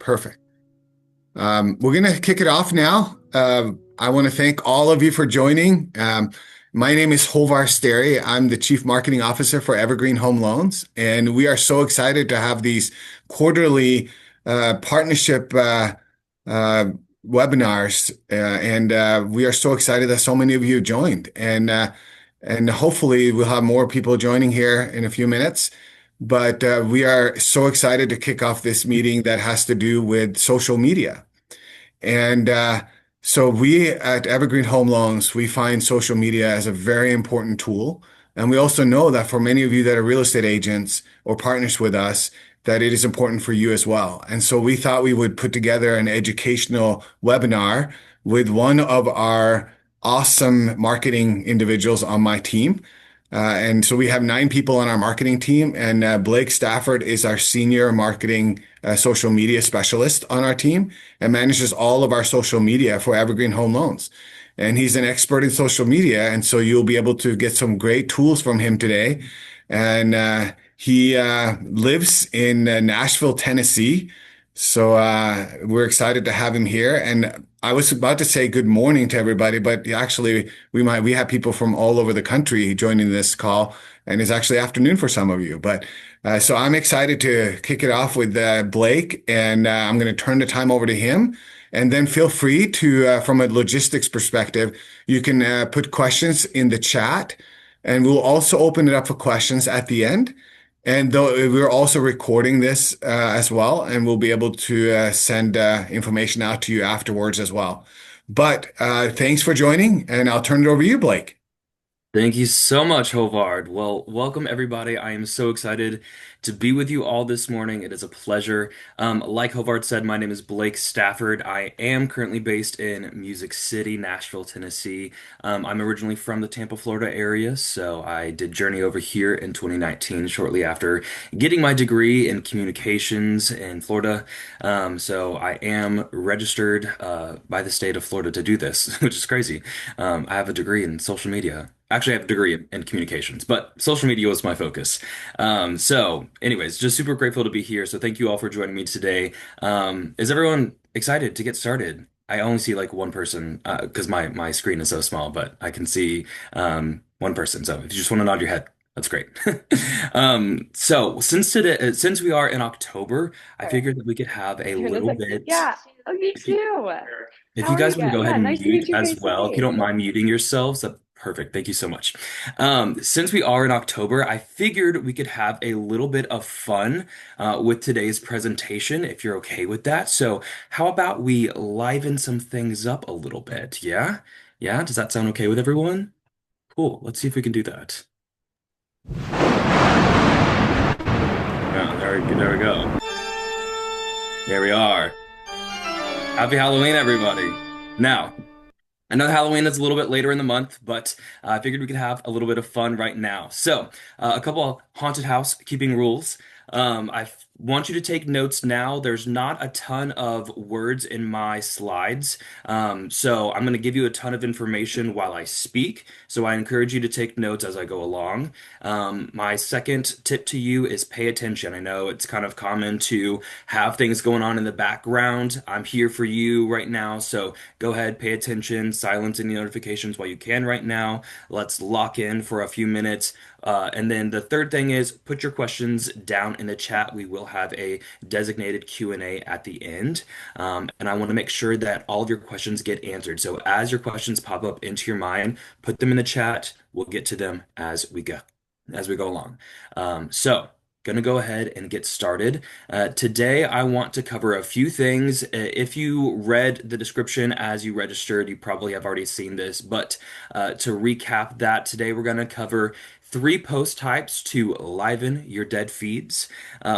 Perfect. We're going to kick it off now. I want to thank all of you for joining. My name is Hovar Steri. I'm the Chief Marketing Officer for Evergreen Home Loans, and we are so excited to have these quarterly partnership uh, webinars. And we are so excited that so many of you joined. And hopefully we'll have more people joining here in a few minutes. But we are so excited to kick off this meeting that has to do with social media. And so we at Evergreen Home Loans, we find social media as a very important tool. And we also know that for many of you that are real estate agents or partners with us, that it is important for you as well. And so we thought we would put together an educational webinar with one of our awesome marketing individuals on my team. And so we have 9 people on our marketing team, and Blake Stafford is our senior marketing social media specialist on our team and manages all of our social media for Evergreen Home Loans. And he's an expert in social media, and so you'll be able to get some great tools from him today. And he lives in Nashville, Tennessee. So we're excited to have him here. And I was about to say good morning to everybody, but actually we have people from all over the country joining this call, and it's actually afternoon for some of you. But so I'm excited to kick it off with Blake, and I'm going to turn the time over to him. And then feel free to, from a logistics perspective, you can put questions in the chat, and we'll also open it up for questions at the end. And though we're also recording this as well, and we'll be able to send information out to you afterwards as well. But thanks for joining, and I'll turn it over to you, Blake. Thank you so much, Hovard. Well, welcome everybody. I am so excited to be with you all this morning. It is a pleasure. Like Hovard said, my name is Blake Stafford. I am currently based in Music City, Nashville, Tennessee. I'm originally from the Tampa, Florida area, so I did journey over here in 2019, shortly after getting my degree in communications in Florida. So I am registered by the state of Florida to do this, which is crazy. I have a degree in social media. Actually, I have a degree in communications, but social media was my focus. Anyways, just super grateful to be here. So, thank you all for joining me today. Is everyone excited to get started? I only see like one person because my screen is so small, but I can see one person. So, if you just want to nod your head, that's great. Since we are in October, I Sure. figured that we could have a You hear this? little Like, bit. yeah. Oh, you If you, too. if How you are you? guys want to Yeah, go ahead yeah. and Nice to mute meet you as face to well, if you face. don't mind muting yourselves, that's perfect. Thank you so much. Since we are in October, I figured we could have a little bit of fun with today's presentation, if you're okay with that. So, how about we liven some things up a little bit? Yeah? Yeah? Does that sound okay with everyone? Cool. Let's see if we can do that. Yeah, there we go. Here we are. Happy Halloween, everybody. Now, I know Halloween is a little bit later in the month, but I figured we could have a little bit of fun right now. So, a couple of haunted house keeping rules. Want you to take notes now. There's not a ton of words in my slides. So, I'm going to give you a ton of information while I speak. So, I encourage you to take notes as I go along. My second tip to you is pay attention. I know it's kind of common to have things going on in the background. I'm here for you right now. So, go ahead, pay attention, silence any notifications while you can right now. Let's lock in for a few minutes. And then the third thing is put your questions down in the chat. We will have a designated Q&A at the end. And I want to make sure that all of your questions get answered. So as your questions pop up into your mind, put them in the chat. We'll get to them as we go along. Gonna go ahead and get started. Today, I want to cover a few things. If you read the description as you registered, you probably have already seen this, but to recap that, today we're going to cover 3 post types to liven your dead feeds,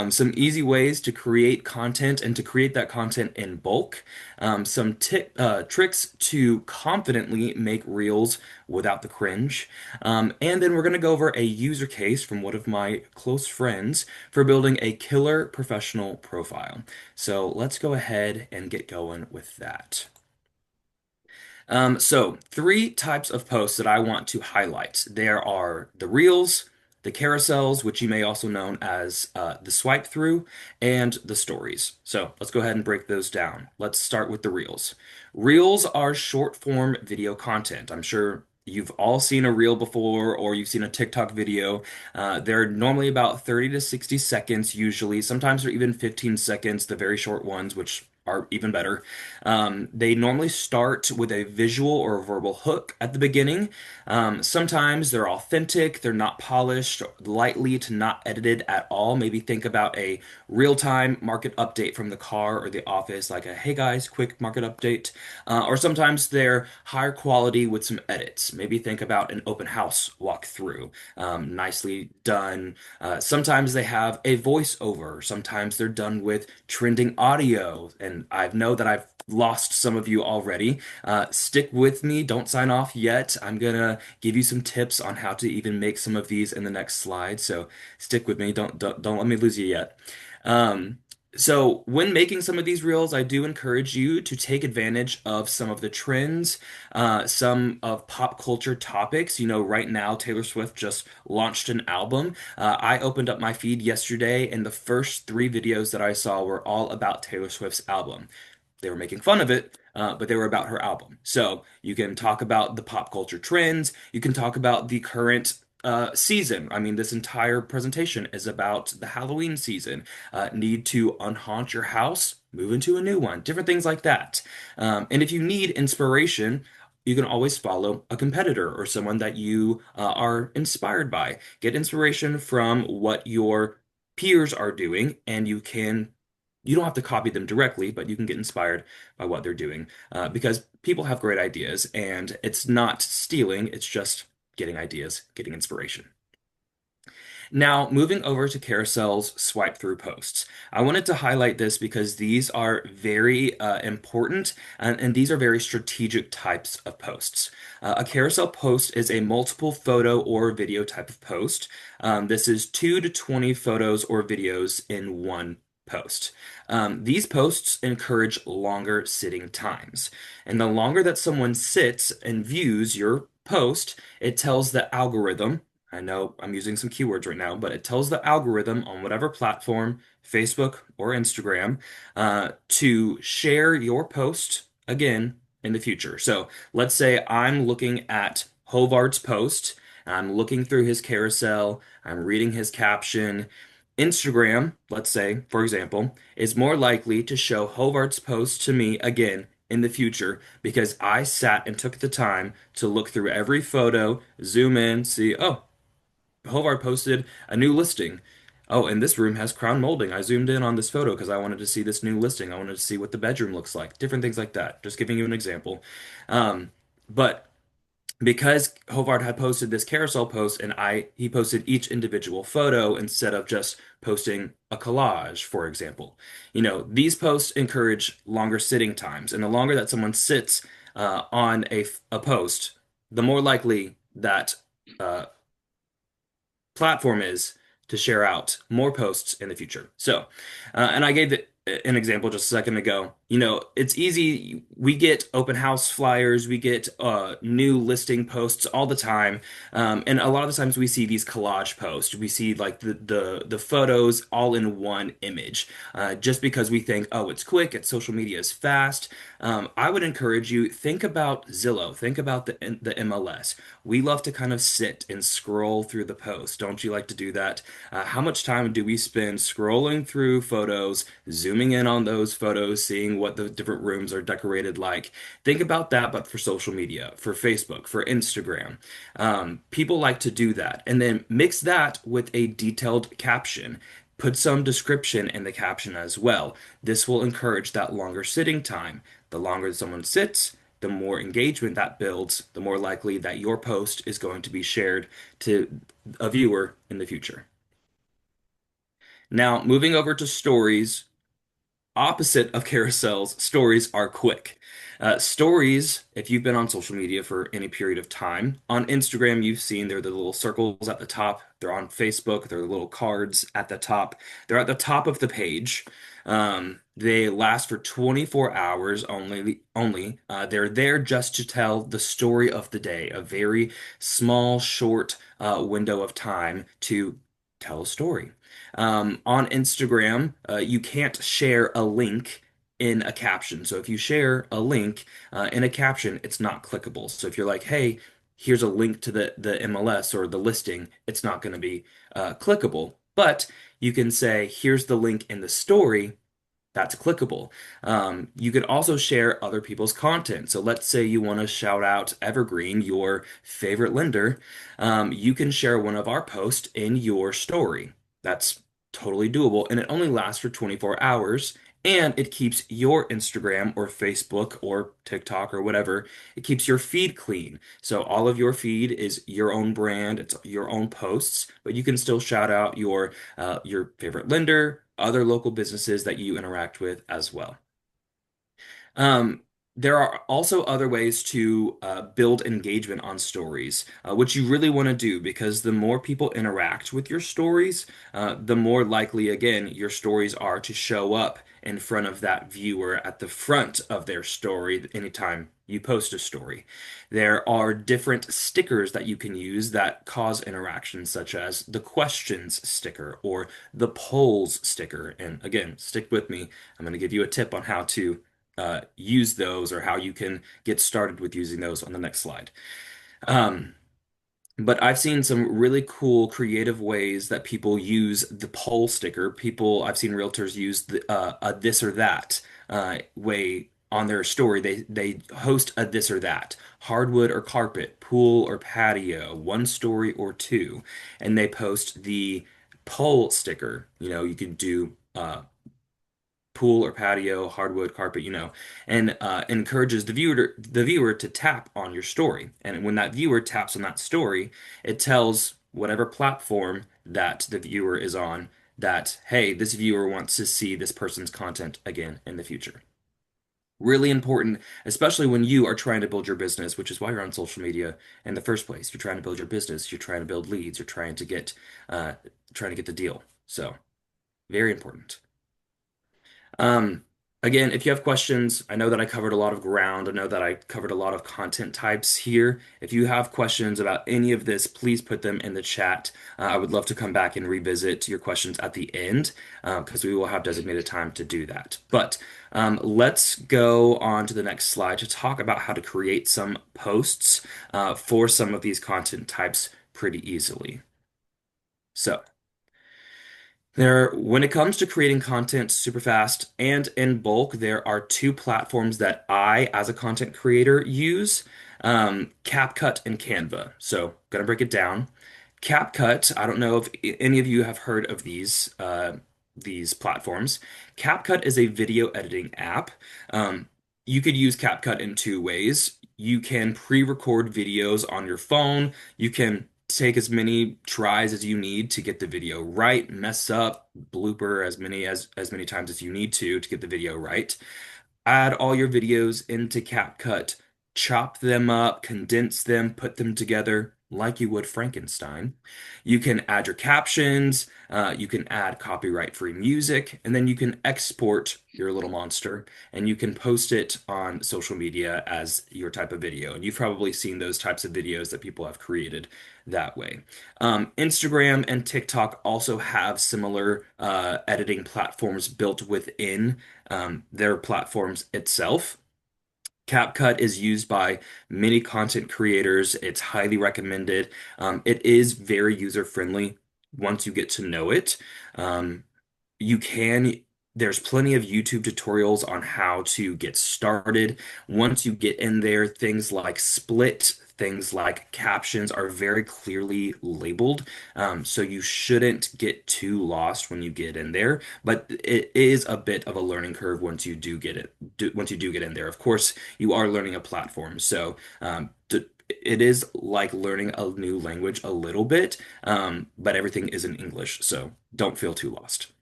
some easy ways to create content and to create that content in bulk, some tricks to confidently make reels without the cringe, and then we're going to go over a user case from one of my close friends for building a killer professional profile. So let's go ahead and get going with that. So 3 types of posts that I want to highlight. There are the reels, the carousels, which you may also known as the swipe through, and the stories. So let's go ahead and break those down. Let's start with the reels. Reels are short form video content. I'm sure you've all seen a reel before or you've seen a TikTok video. They're normally about 30 to 60 seconds, usually. Sometimes they're even 15 seconds, the very short ones, which are even better. They normally start with a visual or a verbal hook at the beginning. Sometimes they're authentic, they're not polished, lightly to not edited at all. Maybe think about a real-time market update from the car or the office, like a hey guys, quick market update. Or sometimes they're higher quality with some edits. Maybe think about an open house walkthrough, nicely done. Sometimes they have a voiceover. Sometimes they're done with trending audio. And I know that I've lost some of you already. Stick with me. Don't sign off yet. I'm gonna give you some tips on how to even make some of these in the next slide. So stick with me. Don't let me lose you yet. Um, so when making some of these reels, I do encourage you to take advantage of some of the trends, some of pop culture topics. You know, right now Taylor Swift just launched an album. I opened up my feed yesterday, and the first three videos that I saw were all about Taylor Swift's album. They were making fun of it, but they were about her album. So you can talk about the pop culture trends. You can talk about the current season. I mean, this entire presentation is about the Halloween season. Need to unhaunt your house, move into a new one, different things like that. And if you need inspiration, you can always follow a competitor or someone that you are inspired by. Get inspiration from what your peers are doing, and you don't have to copy them directly, but you can get inspired by what they're doing because people have great ideas, and it's not stealing, it's just getting ideas, getting inspiration. Now, moving over to Carousel's swipe through posts. I wanted to highlight this because these are very important and these are very strategic types of posts. A carousel post is a multiple photo or video type of post. This is 2 to 20 photos or videos in one post. These posts encourage longer sitting times. And the longer that someone sits and views your post, it tells the algorithm. I know I'm using some keywords right now, but it tells the algorithm on whatever platform, Facebook or Instagram, to share your post again in the future. So let's say I'm looking at Hovard's post, I'm looking through his carousel, I'm reading his caption. Instagram, let's say, for example, is more likely to show Hovard's post to me again in the future because I sat and took the time to look through every photo, zoom in, see, oh, Hovard posted a new listing. Oh, and this room has crown molding. I zoomed in on this photo because I wanted to see this new listing. I wanted to see what the bedroom looks like. Different things like that. Just giving you an example. But because Hovard had posted this carousel post and he posted each individual photo instead of just posting a collage, for example. You know, these posts encourage longer sitting times, and the longer that someone sits on a post, the more likely that uh, platform is to share out more posts in the future. So, and I gave an example just a second ago. You know, it's easy. We get open house flyers, we get new listing posts all the time, and a lot of the times we see these collage posts. We see like the photos all in one image, just because we think, oh, it's quick, it's social media is fast. I would encourage you think about Zillow, think about the MLS. We love to kind of sit and scroll through the post. Don't you like to do that? How much time do we spend scrolling through photos, zooming in on those photos, seeing what the different rooms are decorated like? Think about that, but for social media, for Facebook, for Instagram. People like to do that. And then mix that with a detailed caption. Put some description in the caption as well. This will encourage that longer sitting time. The longer someone sits, the more engagement that builds, the more likely that your post is going to be shared to a viewer in the future. Now, moving over to stories, opposite of carousels, stories are quick. Stories, if you've been on social media for any period of time, on Instagram, you've seen they're the little circles at the top. They're on Facebook, they're the little cards at the top. They're at the top of the page. They last for 24 hours only. They're there just to tell the story of the day, a very small, short window of time to tell a story. On Instagram, you can't share a link in a caption. So if you share a link in a caption, it's not clickable. So if you're like, hey, here's a link to the MLS or the listing, it's not going to be clickable. But you can say, here's the link in the story. That's clickable. You could also share other people's content. So let's say you want to shout out Evergreen, your favorite lender. You can share one of our posts in your story. That's totally doable, and it only lasts for 24 hours. And it keeps your Instagram or Facebook or TikTok or whatever, it keeps your feed clean. So all of your feed is your own brand, it's your own posts, but you can still shout out your favorite lender, other local businesses that you interact with as well. Um, there are also other ways to build engagement on stories, which you really want to do because the more people interact with your stories, the more likely, again, your stories are to show up in front of that viewer at the front of their story anytime you post a story. There are different stickers that you can use that cause interaction, such as the questions sticker or the polls sticker. And again, stick with me. I'm going to give you a tip on how to use those or how you can get started with using those on the next slide. Um, but I've seen some really cool creative ways that people use the poll sticker. I've seen realtors use a this or that way on their story. They host a this or that, hardwood or carpet, pool or patio, one story or two, and they post the poll sticker. You could do pool or patio, hardwood, carpet, and encourages the viewer to tap on your story. And when that viewer taps on that story, it tells whatever platform that the viewer is on that, hey, this viewer wants to see this person's content again in the future. Really important, especially when you are trying to build your business, which is why you're on social media in the first place. You're trying to build your business, you're trying to build leads, you're uh, trying to get the deal. So, very important. Um, Again, if you have questions, I know that I covered a lot of ground. I know that I covered a lot of content types here. If you have questions about any of this, please put them in the chat. I would love to come back and revisit your questions at the end because we will have designated time to do that. But let's go on to the next slide to talk about how to create some posts for some of these content types pretty easily. So, when it comes to creating content super fast and in bulk, there are two platforms that I, as a content creator, use, CapCut and Canva. So, gonna break it down. CapCut, I don't know if any of you have heard of these platforms. CapCut is a video editing app. Um, you could use CapCut in two ways. You can pre-record videos on your phone. You can take as many tries as you need to get the video right, mess up, blooper as many times as you need to get the video right. Add all your videos into CapCut, chop them up, condense them, put them together like you would Frankenstein. You can add your captions, you can add copyright-free music, and then you can export your little monster and you can post it on social media as your type of video. And you've probably seen those types of videos that people have created that way. Instagram and TikTok also have similar editing platforms built within their platforms itself. CapCut is used by many content creators. It's highly recommended. It is very user friendly once you get to know it. Um, you can, there's plenty of YouTube tutorials on how to get started. Once you get in there, things like split, things like captions are very clearly labeled. So you shouldn't get too lost when you get in there, but it is a bit of a learning curve once you do get in there. Of course, you are learning a platform. So, it is like learning a new language a little bit, but everything is in English, so don't feel too lost.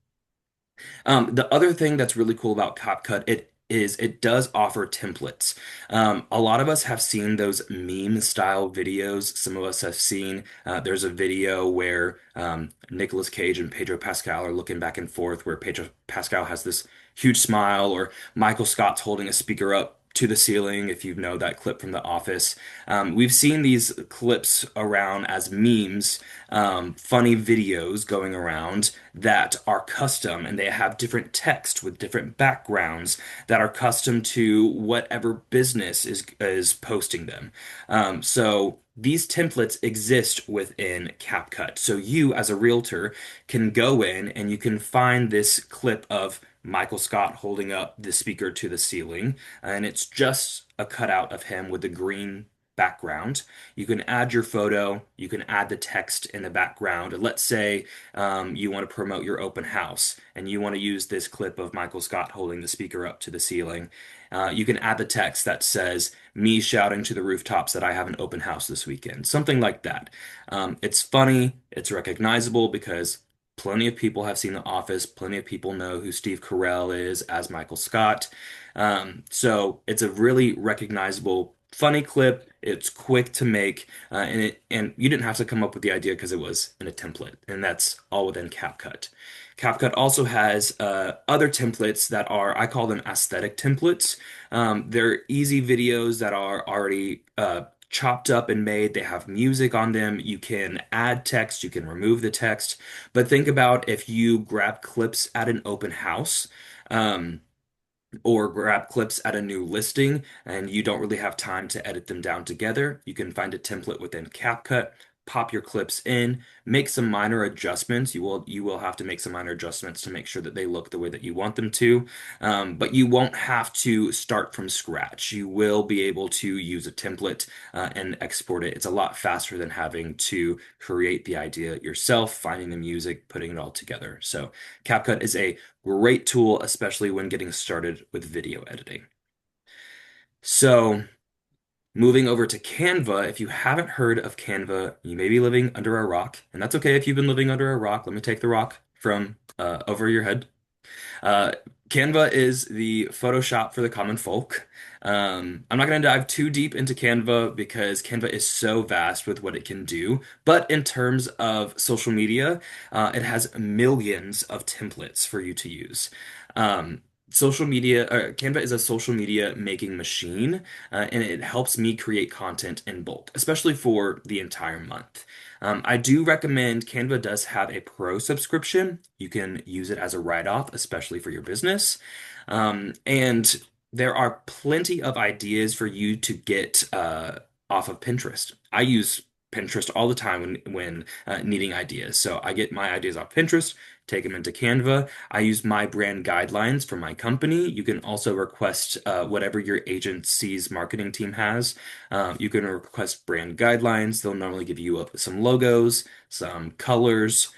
The other thing that's really cool about CapCut, is it does offer templates. A lot of us have seen those meme style videos. Some of us have seen there's a video where Nicolas Cage and Pedro Pascal are looking back and forth, where Pedro Pascal has this huge smile, or Michael Scott's holding a speaker up to the ceiling, if you know that clip from The Office. We've seen these clips around as memes, funny videos going around that are custom, and they have different text with different backgrounds that are custom to whatever business is posting them. So these templates exist within CapCut. So you, as a realtor, can go in and you can find this clip of Michael Scott holding up the speaker to the ceiling, and it's just a cutout of him with a green background. You can add your photo, you can add the text in the background. Let's say you want to promote your open house and you want to use this clip of Michael Scott holding the speaker up to the ceiling. You can add the text that says, me shouting to the rooftops that I have an open house this weekend, something like that. It's funny, it's recognizable because plenty of people have seen The Office, plenty of people know who Steve Carell is as Michael Scott. So it's a really recognizable, funny clip. It's quick to make, and you didn't have to come up with the idea because it was in a template, and that's all within CapCut. CapCut also has other templates that are, I call them aesthetic templates. They're easy videos that are already chopped up and made. They have music on them. You can add text, you can remove the text. But think about if you grab clips at an open house. Or grab clips at a new listing and you don't really have time to edit them down together, you can find a template within CapCut, pop your clips in, make some minor adjustments. You will have to make some minor adjustments to make sure that they look the way that you want them to. But you won't have to start from scratch. You will be able to use a template and export it. It's a lot faster than having to create the idea yourself, finding the music, putting it all together. So CapCut is a great tool, especially when getting started with video editing. So, moving over to Canva, if you haven't heard of Canva, you may be living under a rock, and that's okay if you've been living under a rock. Let me take the rock from over your head. Uh, Canva is the Photoshop for the common folk. I'm not going to dive too deep into Canva because Canva is so vast with what it can do. But in terms of social media, it has millions of templates for you to use. Um, Canva is a social media making machine, and it helps me create content in bulk, especially for the entire month. I do recommend Canva does have a pro subscription. You can use it as a write-off, especially for your business. And there are plenty of ideas for you to get off of Pinterest. I use Pinterest all the time when needing ideas. So I get my ideas off Pinterest, take them into Canva. I use my brand guidelines for my company. You can also request whatever your agency's marketing team has. You can request brand guidelines. They'll normally give you some logos, some colors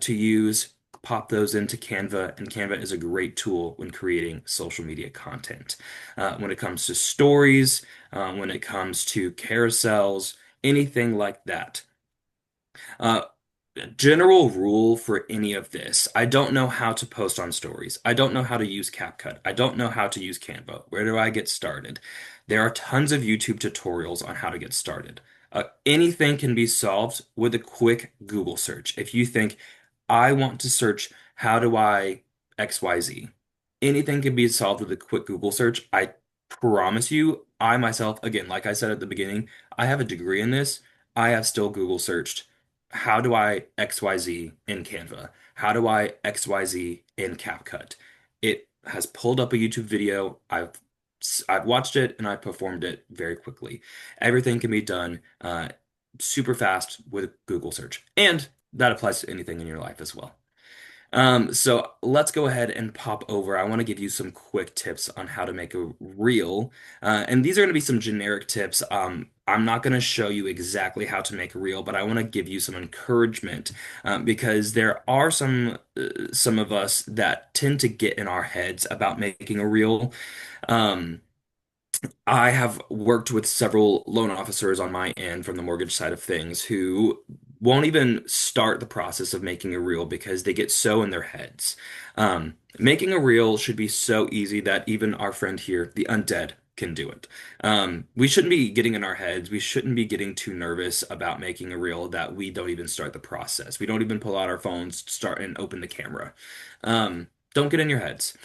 to use. Pop those into Canva, and Canva is a great tool when creating social media content. When it comes to stories, when it comes to carousels, anything like that. Uh, General rule for any of this. I don't know how to post on stories. I don't know how to use CapCut. I don't know how to use Canva. Where do I get started? There are tons of YouTube tutorials on how to get started. Anything can be solved with a quick Google search. If you think, I want to search, how do I XYZ? Anything can be solved with a quick Google search. I promise you, I myself, again, like I said at the beginning, I have a degree in this. I have still Google searched how do I XYZ in Canva? How do I XYZ in CapCut? It has pulled up a YouTube video. I've watched it and I performed it very quickly. Everything can be done super fast with Google search, and that applies to anything in your life as well. So let's go ahead and pop over. I want to give you some quick tips on how to make a reel. And these are going to be some generic tips. I'm not going to show you exactly how to make a reel, but I want to give you some encouragement because there are some of us that tend to get in our heads about making a reel. Um, I have worked with several loan officers on my end from the mortgage side of things who won't even start the process of making a reel because they get so in their heads. Making a reel should be so easy that even our friend here, the undead, can do it. We shouldn't be getting in our heads. We shouldn't be getting too nervous about making a reel that we don't even start the process. We don't even pull out our phones, start and open the camera. Don't get in your heads.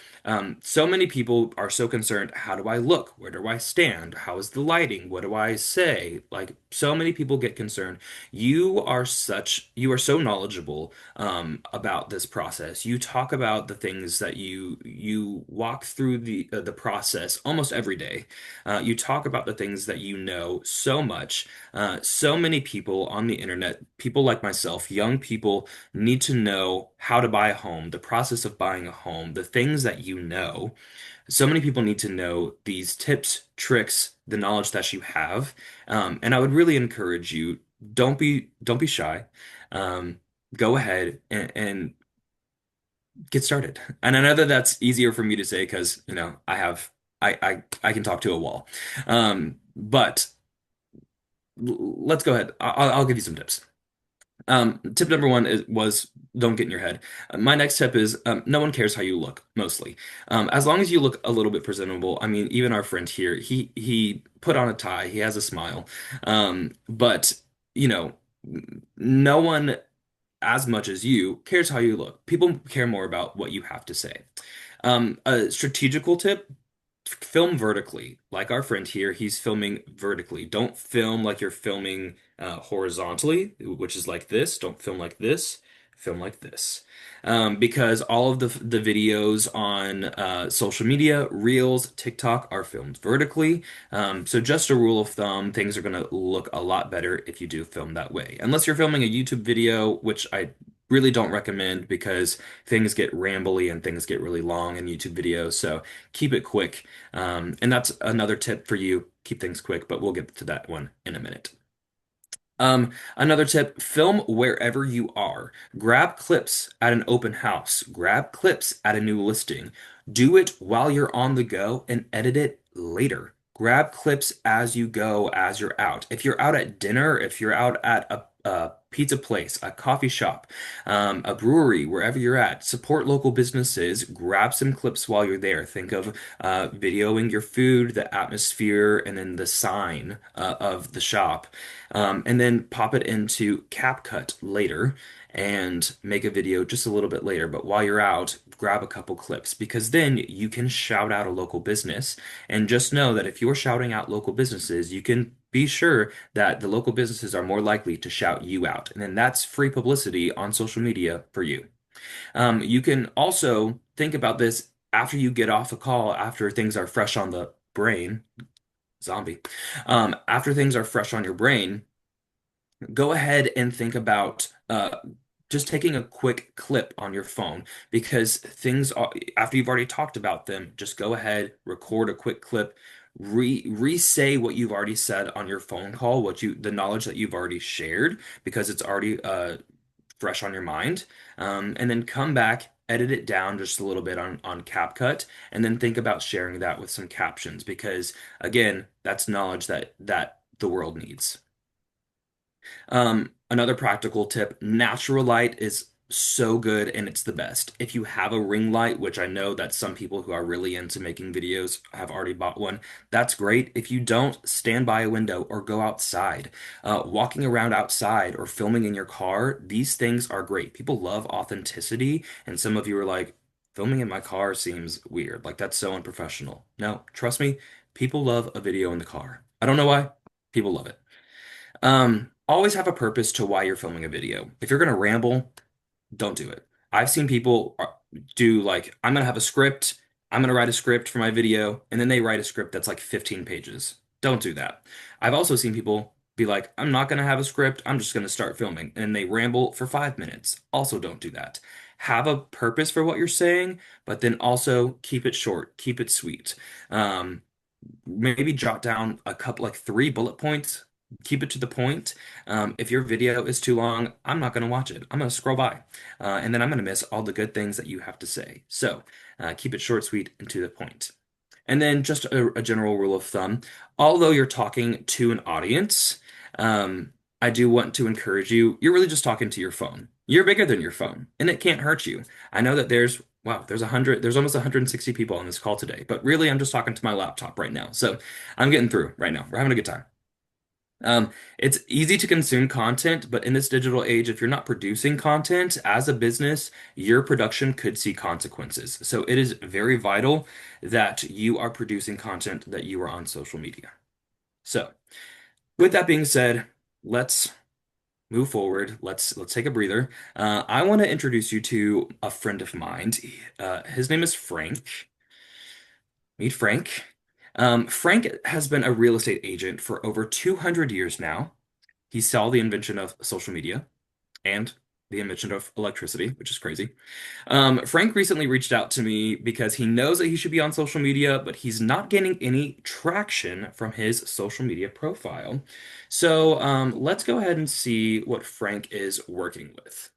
So many people are so concerned. How do I look? Where do I stand? How is the lighting? What do I say? Like, so many people get concerned. You are so knowledgeable about this process. You talk about the things that you walk through the process almost every day. You talk about the things that you know so much. So many people on the internet, people like myself, young people need to know how to buy a home, the process of buying a home, the things that you know. So many people need to know these tips, tricks, the knowledge that you have. And I would really encourage you, don't be shy. Um, Go ahead and get started. And I know that that's easier for me to say because, I can talk to a wall. But let's go ahead. I'll give you some tips. Tip number one was don't get in your head. My next tip is no one cares how you look, mostly. As long as you look a little bit presentable. I mean, even our friend here, he put on a tie, he has a smile. But you know, no one as much as you cares how you look. People care more about what you have to say. A strategical tip, film vertically. Like our friend here, he's filming vertically. Don't film like you're filming horizontally, which is like this. Don't film like this. Film like this. Because all of the videos on social media, Reels, TikTok are filmed vertically. So just a rule of thumb, things are going to look a lot better if you do film that way. Unless you're filming a YouTube video, which I really don't recommend because things get rambly and things get really long in YouTube videos. So keep it quick. And that's another tip for you. Keep things quick, but we'll get to that one in a minute. Another tip, film wherever you are. Grab clips at an open house. Grab clips at a new listing. Do it while you're on the go and edit it later. Grab clips as you go, as you're out. If you're out at dinner, if you're out at a pizza place, a coffee shop, a brewery, wherever you're at, support local businesses. Grab some clips while you're there. Think of videoing your food, the atmosphere, and then the sign of the shop, and then pop it into CapCut later and make a video just a little bit later. But while you're out, grab a couple clips because then you can shout out a local business. And just know that if you're shouting out local businesses, you can be sure that the local businesses are more likely to shout you out. And then that's free publicity on social media for you. You can also think about this after you get off a call, after things are fresh on the brain, zombie. After things are fresh on your brain, go ahead and think about just taking a quick clip on your phone because things are, after you've already talked about them, just go ahead, record a quick clip, re-say what you've already said on your phone call, the knowledge that you've already shared because it's already fresh on your mind, and then come back. Edit it down just a little bit on CapCut, and then think about sharing that with some captions because again, that's knowledge that the world needs. Another practical tip, natural light is so good and it's the best. If you have a ring light, which I know that some people who are really into making videos have already bought one, that's great. If you don't, stand by a window or go outside. Walking around outside or filming in your car, these things are great. People love authenticity, and some of you are like, filming in my car seems weird. Like that's so unprofessional. No, trust me, people love a video in the car. I don't know why. People love it. Always have a purpose to why you're filming a video. If you're gonna ramble, don't do it. I've seen people do like, I'm gonna have a script, I'm gonna write a script for my video, and then they write a script that's like 15 pages. Don't do that. I've also seen people be like, I'm not gonna have a script, I'm just gonna start filming, and they ramble for 5 minutes. Also, don't do that. Have a purpose for what you're saying, but then also keep it short, keep it sweet. Um, Maybe jot down a couple, like 3 bullet points. Keep it to the point. If your video is too long, I'm not going to watch it. I'm going to scroll by, and then I'm going to miss all the good things that you have to say. So keep it short, sweet, and to the point. And then just a general rule of thumb, although you're talking to an audience, um, I do want to encourage you. You're really just talking to your phone. You're bigger than your phone, and it can't hurt you. I know that there's almost 160 people on this call today, but really I'm just talking to my laptop right now. So I'm getting through right now. We're having a good time. It's easy to consume content, but in this digital age, if you're not producing content as a business, your production could see consequences. So it is very vital that you are producing content, that you are on social media. So with that being said, let's move forward. Let's take a breather. I want to introduce you to a friend of mine. His name is Frank. Meet Frank. Frank has been a real estate agent for over 200 years now. He saw the invention of social media and the invention of electricity, which is crazy. Frank recently reached out to me because he knows that he should be on social media, but he's not getting any traction from his social media profile. So let's go ahead and see what Frank is working with.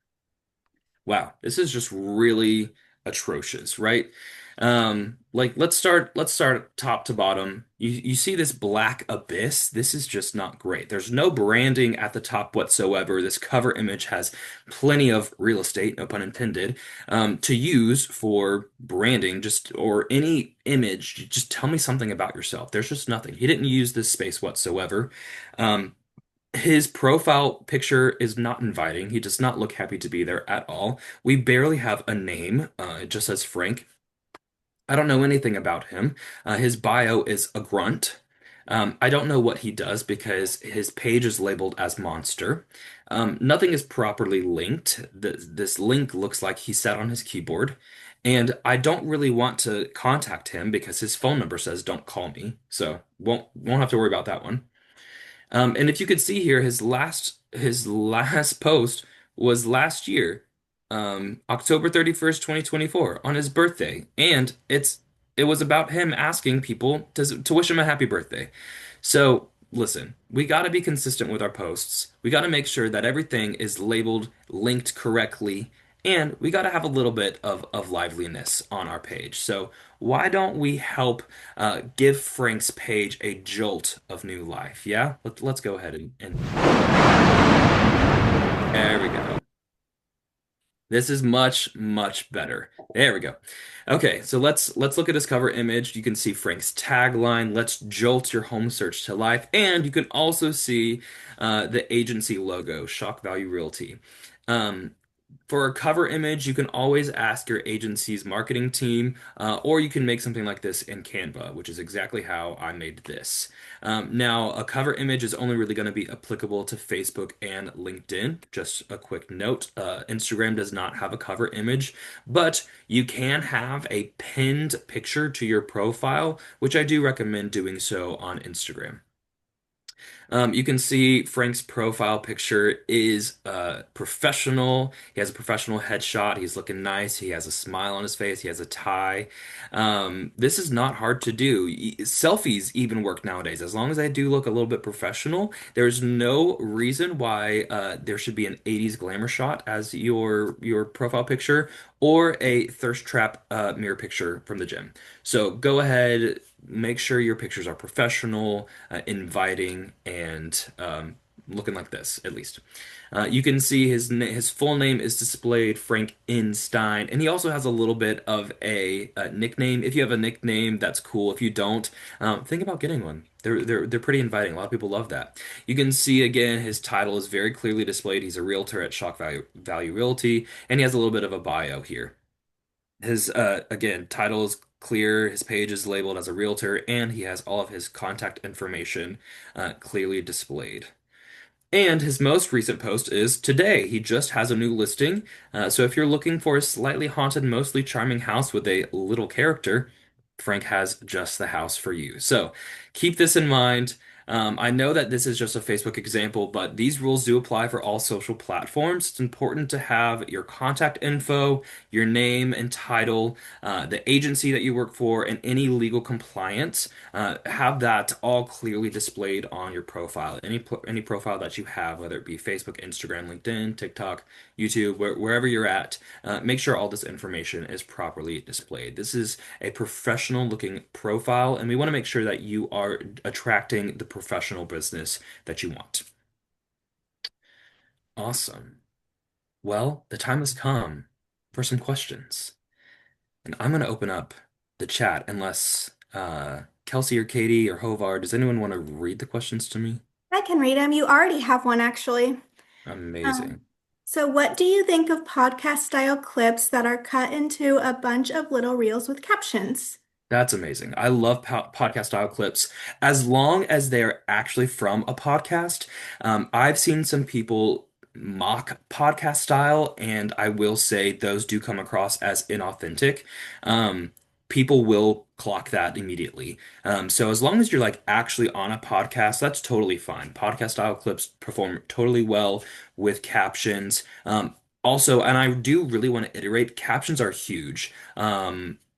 Wow, this is just really atrocious, right? Like let's start top to bottom. You see this black abyss. This is just not great. There's no branding at the top whatsoever. This cover image has plenty of real estate, no pun intended, to use for branding, just or any image. Just tell me something about yourself. There's just nothing. He didn't use this space whatsoever. Um, his profile picture is not inviting. He does not look happy to be there at all. We barely have a name. It just says Frank. I don't know anything about him. His bio is a grunt. I don't know what he does because his page is labeled as Monster. Nothing is properly linked. This link looks like he sat on his keyboard. And I don't really want to contact him because his phone number says don't call me. So won't have to worry about that one. And if you could see here, his last post was last year, October 31st, 2024, on his birthday, and it was about him asking people to wish him a happy birthday. So listen, we got to be consistent with our posts. We got to make sure that everything is labeled, linked correctly, and we got to have a little bit of liveliness on our page. So why don't we help give Frank's page a jolt of new life? Yeah, let's go ahead and there we go. This is much, much better. There we go. Okay, so let's look at his cover image. You can see Frank's tagline, "Let's jolt your home search to life," and you can also see the agency logo, Shock Value Realty. Um, for a cover image, you can always ask your agency's marketing team, or you can make something like this in Canva, which is exactly how I made this. Now, a cover image is only really going to be applicable to Facebook and LinkedIn. Just a quick note, Instagram does not have a cover image, but you can have a pinned picture to your profile, which I do recommend doing so on Instagram. You can see Frank's profile picture is professional. He has a professional headshot. He's looking nice. He has a smile on his face. He has a tie. This is not hard to do. Selfies even work nowadays. As long as I do look a little bit professional, there's no reason why there should be an 80s glamour shot as your profile picture or a thirst trap mirror picture from the gym. So go ahead, make sure your pictures are professional, inviting, and looking like this at least. You can see his full name is displayed, Frank Einstein, and he also has a little bit of a nickname. If you have a nickname, that's cool. If you don't, think about getting one. They're pretty inviting. A lot of people love that. You can see again his title is very clearly displayed. He's a realtor at Shock Value Realty, and he has a little bit of a bio here. His again, title is clear, his page is labeled as a realtor, and he has all of his contact information clearly displayed. And his most recent post is today. He just has a new listing. So if you're looking for a slightly haunted, mostly charming house with a little character, Frank has just the house for you. So keep this in mind. I know that this is just a Facebook example, but these rules do apply for all social platforms. It's important to have your contact info, your name and title, the agency that you work for, and any legal compliance. Have that all clearly displayed on your profile. Any profile that you have, whether it be Facebook, Instagram, LinkedIn, TikTok, YouTube, wherever you're at, make sure all this information is properly displayed. This is a professional looking profile, and we want to make sure that you are attracting the professional business that you want. Awesome. Well, the time has come for some questions. And I'm going to open up the chat unless Kelsey or Katie or Hovar, does anyone want to read the questions to me? I can read them. You already have one, actually. Um, Amazing. so, what do you think of podcast style clips that are cut into a bunch of little reels with captions? That's amazing. I love podcast style clips as long as they're actually from a podcast. I've seen some people mock podcast style, and I will say those do come across as inauthentic. Um, People will clock that immediately. So as long as you're like actually on a podcast, that's totally fine. Podcast style clips perform totally well with captions. Also, and I do really want to iterate, captions are huge.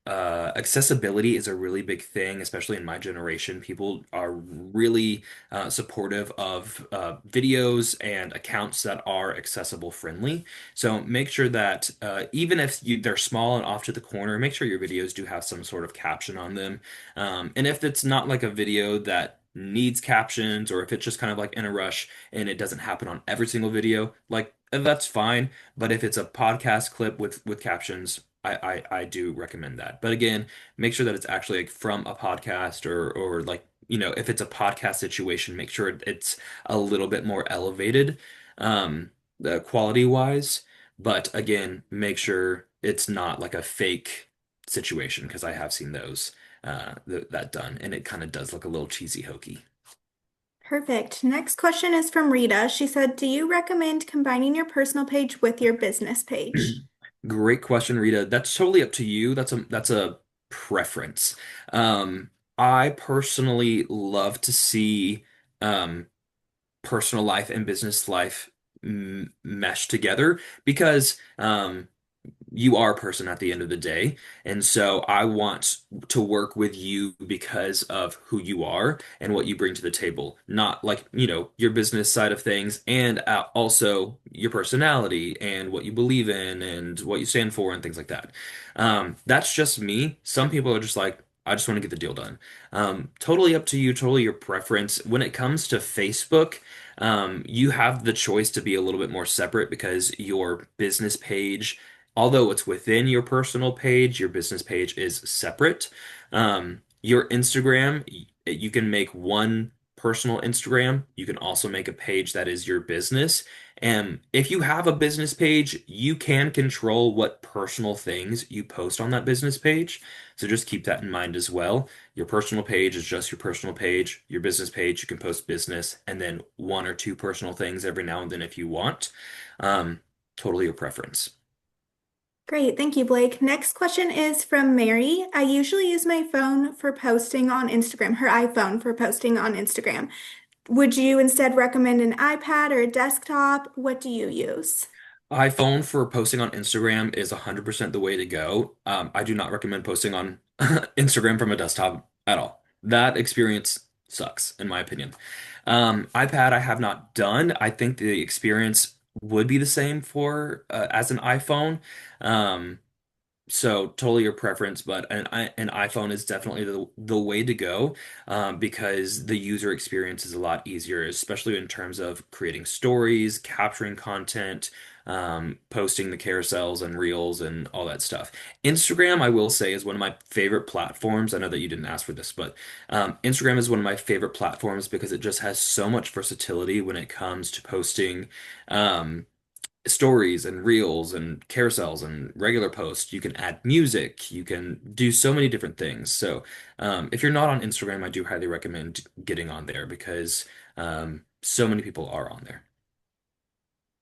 Accessibility is a really big thing, especially in my generation. People are really supportive of videos and accounts that are accessible friendly. So make sure that even if they're small and off to the corner, make sure your videos do have some sort of caption on them. And if it's not like a video that needs captions, or if it's just kind of like in a rush and it doesn't happen on every single video, like that's fine. But if it's a podcast clip with captions, I do recommend that. But again, make sure that it's actually like from a podcast or like, if it's a podcast situation, make sure it's a little bit more elevated quality wise. But again, make sure it's not like a fake situation because I have seen those that done and it kind of does look a little cheesy hokey. Perfect. Next question is from Rita. She said, do you recommend combining your personal page with your business page? Great question, Rita. That's totally up to you. That's a preference. I personally love to see um, personal life and business life mesh together because you are a person at the end of the day. And so I want to work with you because of who you are and what you bring to the table, not like, your business side of things and also your personality and what you believe in and what you stand for and things like that. That's just me. Some people are just like, I just want to get the deal done. Totally up to you, totally your preference. When it comes to Facebook, you have the choice to be a little bit more separate because your business page, although it's within your personal page, your business page is separate. Your Instagram, you can make one personal Instagram. You can also make a page that is your business. And if you have a business page, you can control what personal things you post on that business page. So just keep that in mind as well. Your personal page is just your personal page. Your business page, you can post business and then one or two personal things every now and then if you want. Um, Totally your preference. Great. Thank you, Blake. Next question is from Mary. I usually use my phone for posting on Instagram, her iPhone for posting on Instagram. Would you instead recommend an iPad or a desktop? What do you use? iPhone for posting on Instagram is 100% the way to go. I do not recommend posting on Instagram from a desktop at all. That experience sucks, in my opinion. iPad, I have not done. I think the experience would be the same for as an iPhone. Um, so totally your preference, but an iPhone is definitely the way to go because the user experience is a lot easier, especially in terms of creating stories, capturing content, posting the carousels and reels and all that stuff. Instagram, I will say, is one of my favorite platforms. I know that you didn't ask for this, but Instagram is one of my favorite platforms because it just has so much versatility when it comes to posting. Stories and reels and carousels and regular posts. You can add music. You can do so many different things. So, if you're not on Instagram, I do highly recommend getting on there because so many people are on there.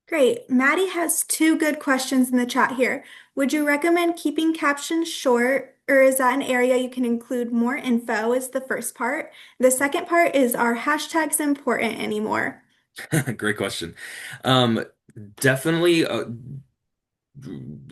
Great. Maddie has two good questions in the chat here. Would you recommend keeping captions short, or is that an area you can include more info? Is the first part. The second part is, are hashtags important anymore? Great question. Um, Definitely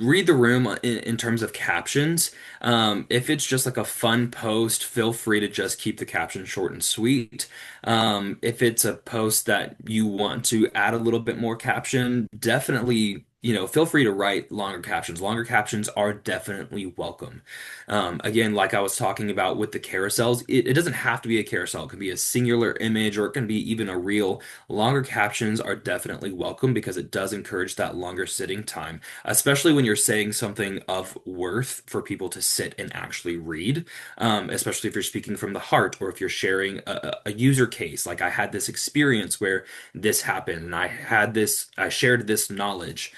read the room in terms of captions. If it's just like a fun post, feel free to just keep the caption short and sweet. If it's a post that you want to add a little bit more caption, definitely feel free to write longer captions. Longer captions are definitely welcome. Again, like I was talking about with the carousels, it doesn't have to be a carousel. It can be a singular image or it can be even a reel. Longer captions are definitely welcome because it does encourage that longer sitting time, especially when you're saying something of worth for people to sit and actually read, especially if you're speaking from the heart or if you're sharing a user case. Like I had this experience where this happened and I shared this knowledge.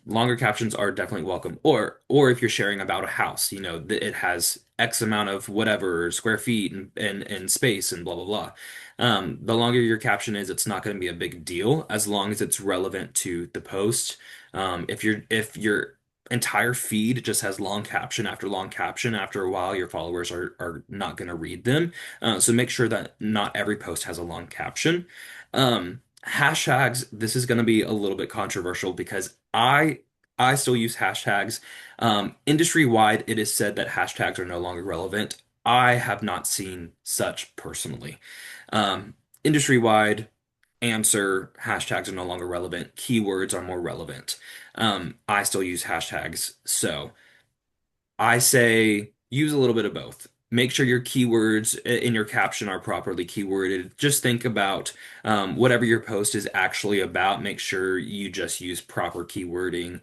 Longer captions are definitely welcome. Or if you're sharing about a house, it has X amount of whatever square feet and space and blah blah blah. The longer your caption is, it's not going to be a big deal as long as it's relevant to the post. If your entire feed just has long caption, after a while your followers are not going to read them. So make sure that not every post has a long caption. Hashtags, this is going to be a little bit controversial because I still use hashtags. Industry wide, it is said that hashtags are no longer relevant. I have not seen such personally. Um, Industry wide answer, hashtags are no longer relevant. Keywords are more relevant. I still use hashtags, so. I say use a little bit of both. Make sure your keywords in your caption are properly keyworded. Just think about whatever your post is actually about. Make sure you just use proper keywording.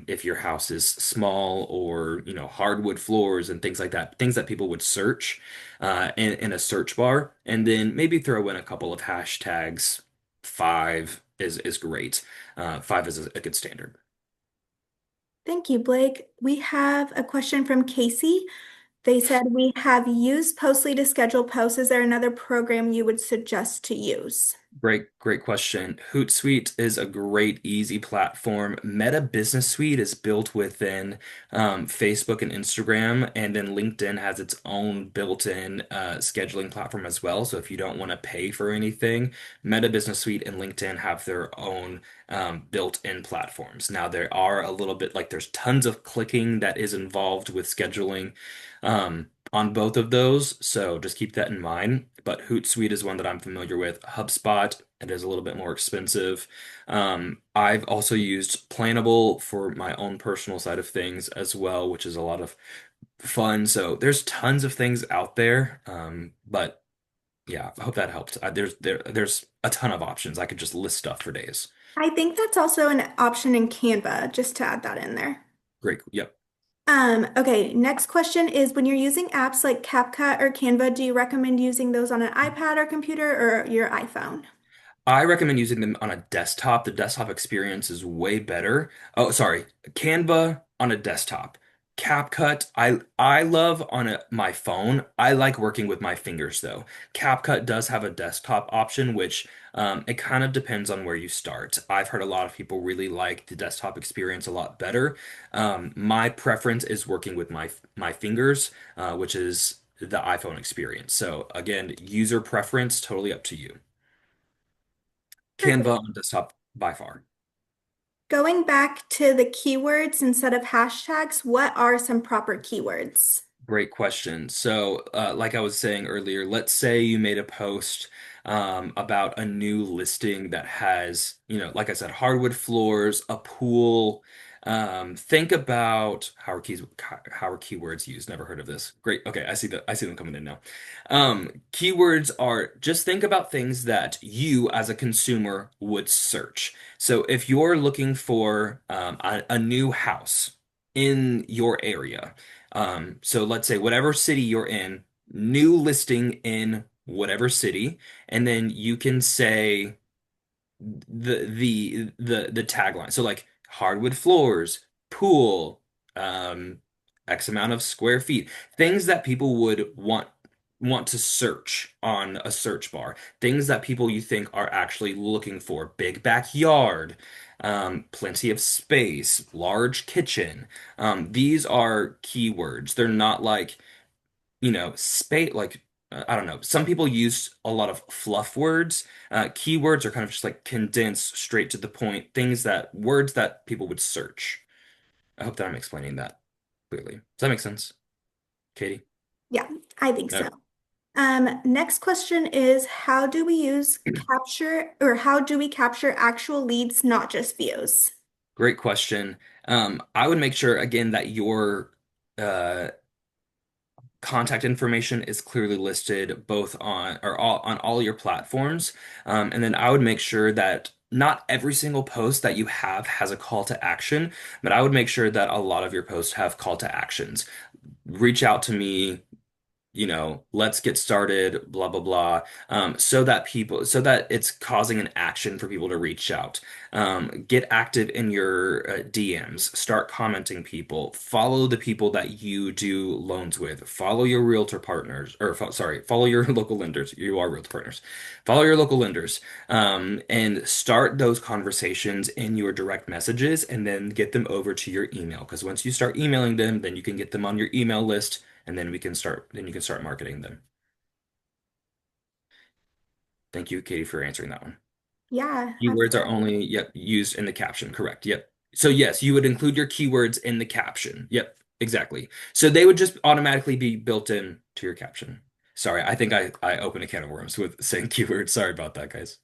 If your house is small or, hardwood floors and things like that, things that people would search in a search bar, and then maybe throw in a couple of hashtags. Five is great. Five is a good standard. Thank you, Blake. We have a question from Casey. They said, we have used Postly to schedule posts. Is there another program you would suggest to use? Great question. Hootsuite is a great, easy platform. Meta Business Suite is built within Facebook and Instagram, and then LinkedIn has its own built-in scheduling platform as well. So if you don't want to pay for anything, Meta Business Suite and LinkedIn have their own built-in platforms. Now there are a little bit like there's tons of clicking that is involved with scheduling. On both of those, so just keep that in mind. But Hootsuite is one that I'm familiar with. HubSpot, it is a little bit more expensive. I've also used Planable for my own personal side of things as well, which is a lot of fun. So there's tons of things out there. But yeah, I hope that helped. There's a ton of options. I could just list stuff for days. I think that's also an option in Canva, just to add that in there. Great. Yep. Okay, next question is when you're using apps like CapCut or Canva, do you recommend using those on an iPad or computer or your iPhone? I recommend using them on a desktop. The desktop experience is way better. Oh, sorry. Canva on a desktop. CapCut, I love on my phone. I like working with my fingers though. CapCut does have a desktop option, which it kind of depends on where you start. I've heard a lot of people really like the desktop experience a lot better. My preference is working with my fingers, which is the iPhone experience. So again, user preference, totally up to you. Perfect. Canva on desktop by far. Going back to the keywords instead of hashtags, what are some proper keywords? Great question. So, like I was saying earlier, let's say you made a post about a new listing that has, like I said, hardwood floors, a pool. Think about how are keywords used? Never heard of this. Great. Okay, I see them coming in now. Keywords are just think about things that you as a consumer would search. So if you're looking for a new house in your area. So let's say whatever city you're in, new listing in whatever city, and then you can say the tagline. So like hardwood floors, pool, um, X amount of square feet, things that people would want to search on a search bar, things that people you think are actually looking for, big backyard, plenty of space, large kitchen. These are keywords. They're not like space like I don't know. Some people use a lot of fluff words. Keywords are kind of just like condensed, straight to the point, words that people would search. I hope that I'm explaining that clearly. Does that make sense, Katie? Yeah, I think No. so. Next question is how do we capture actual leads, not just views? Great question. I would make sure again that your uh, contact information is clearly listed both on or all on all your platforms. And then I would make sure that not every single post that you have has a call to action, but I would make sure that a lot of your posts have call to actions. Reach out to me, let's get started, blah, blah, blah, so that it's causing an action for people to reach out. Get active in your DMs, start commenting people, follow the people that you do loans with, follow your realtor partners, follow your local lenders. You are realtor partners. Follow your local lenders, and start those conversations in your direct messages and then get them over to your email. Because once you start emailing them, then you can get them on your email list and then you can start marketing them. Thank you, Katie, for answering that one. Yeah, Keywords are absolutely. only, yep, used in the caption, correct. Yep. So yes, you would include your keywords in the caption. Yep, exactly. So they would just automatically be built in to your caption. Sorry, I think I opened a can of worms with saying keywords. Sorry about that, guys.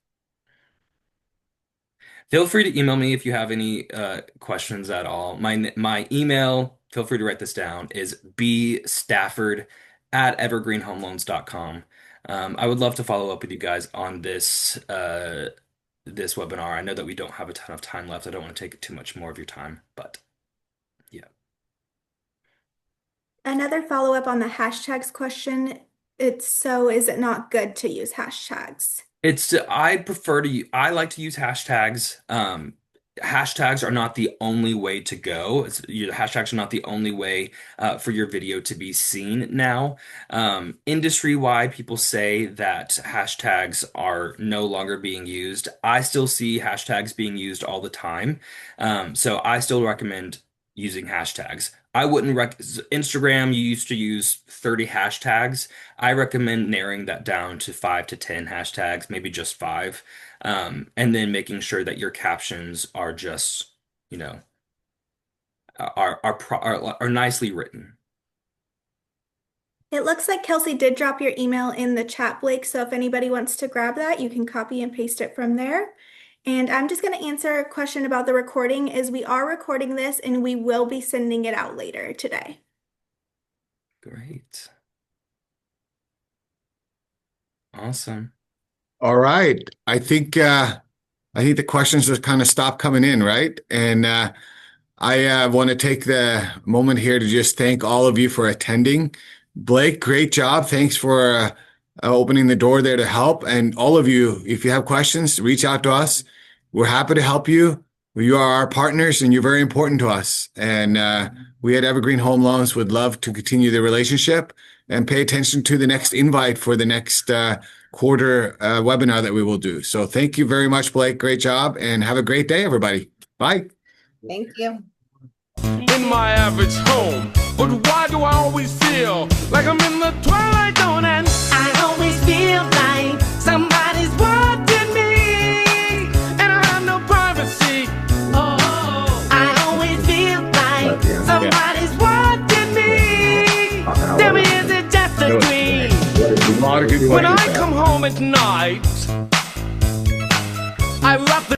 Feel free to email me if you have any questions at all. My email, feel free to write this down, is bstafford@evergreenhomeloans.com. I would love to follow up with you guys on this webinar. I know that we don't have a ton of time left. I don't want to take too much more of your time, but yeah. Another follow-up on the hashtags question. Is it not good to use hashtags? I like to use hashtags. Hashtags are not the only way to go. Hashtags are not the only way for your video to be seen now. Industry-wide, people say that hashtags are no longer being used. I still see hashtags being used all the time. So I still recommend using hashtags. I wouldn't Instagram, you used to use 30 hashtags. I recommend narrowing that down to 5 to 10 hashtags, maybe just five, and then making sure that your captions are just, you know, are nicely written. It looks like Kelsey did drop your email in the chat, Blake, so if anybody wants to grab that, you can copy and paste it from there. And I'm just going to answer a question about the recording, is we are recording this and we will be sending it out later today. Great. Awesome. All right. I think the questions just kind of stopped coming in, right? And I want to take the moment here to just thank all of you for attending. Blake, great job. Thanks for opening the door there to help. And all of you, if you have questions, reach out to us. We're happy to help you. You are our partners and you're very important to us. And we at Evergreen Home Loans would love to continue the relationship and pay attention to the next invite for the next quarter webinar that we will do. So thank you very much, Blake. Great job and have a great day, everybody. Bye. Thank you. In my average home, but why do I always feel like I'm in the twilight zone? And I always feel like somebody's watching me, and I have no privacy. oh, I always feel like somebody's watching me. Tell me, is it just a dream? When I come home at night, I wrap the